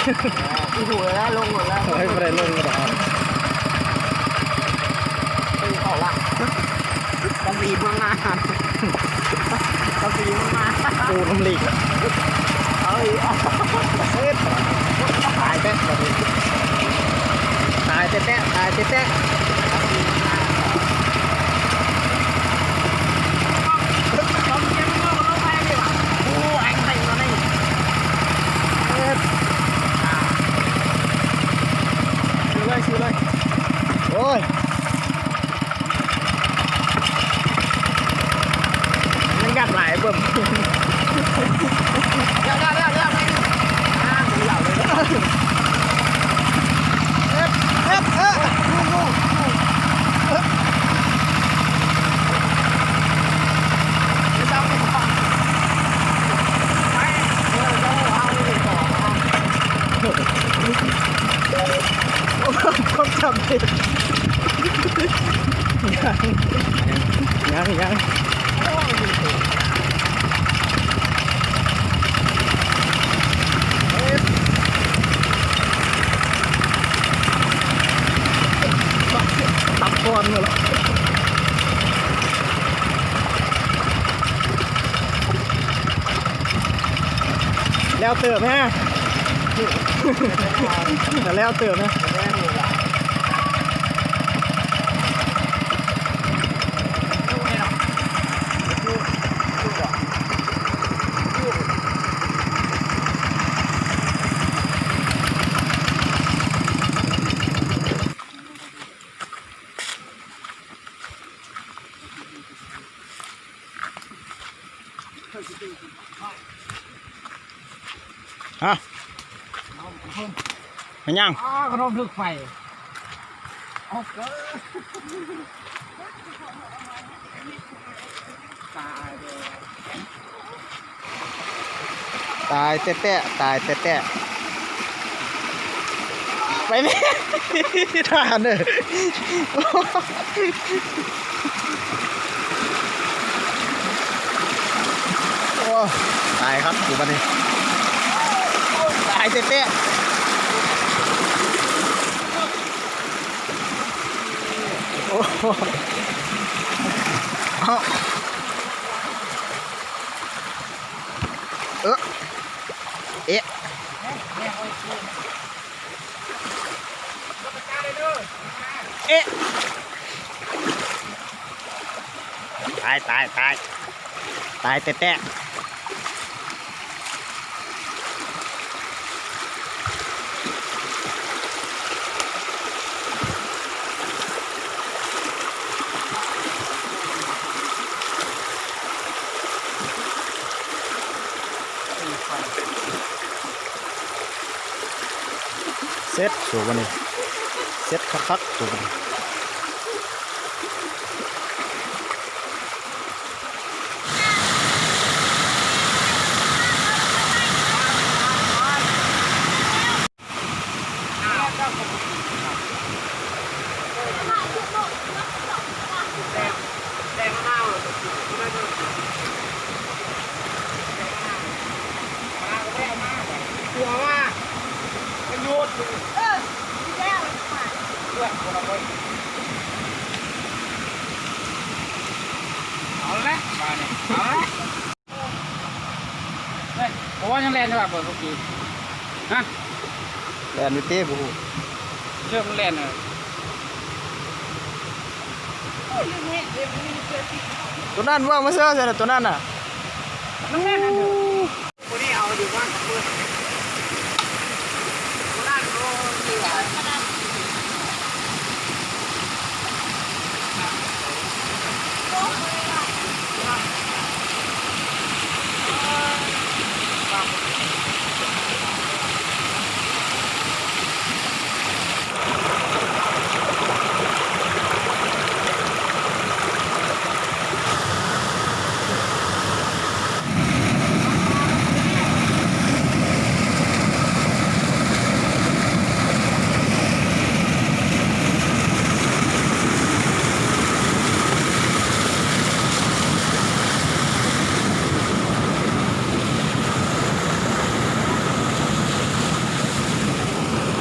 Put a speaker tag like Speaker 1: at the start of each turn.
Speaker 1: หัวแล้วลงหมดแล้ว
Speaker 2: ไม่ได้ลงกระดาษ
Speaker 1: ตีเขาละกระสีเมืองนานกระสีเมืองนาน
Speaker 2: ปูน้ำลีก
Speaker 1: เอ้ย
Speaker 2: ตายแตะตายแตะตายแตะซื้อเลยโอ้ยมันกัดหลายเบิ่ม
Speaker 1: เดี๋ยวไม่เหล่าเลย
Speaker 2: ต้องจำผิดยังตับก้อนเลยแล้วเติมไหมแล้วเติมไหมฮะมันยัง
Speaker 1: กระโดดลึกไฟออกเลย
Speaker 2: ตายแตะตายแตะไปนี่ทหารเลยโอ้ตายครับอยู่บ้านนี้ตายแตะโอ้เอ๊ะเอ๊ะตายแตะเซ็ตสูบวันนี้เซ็ตคักสูบวันนี้
Speaker 1: หัวว่ามันยุดเอาละมาเนี่ยเอาละเฮ้ยผมว่ายังแลนจะแบบเปิดทุกทีฮะ
Speaker 2: แลนวิเต้บู
Speaker 1: เชื่อมันแลนเลย
Speaker 2: ตัวนั้นว่ามาเสื้อใช่ไหมตัวนั้นน่ะ
Speaker 1: มันแลนอันเดียว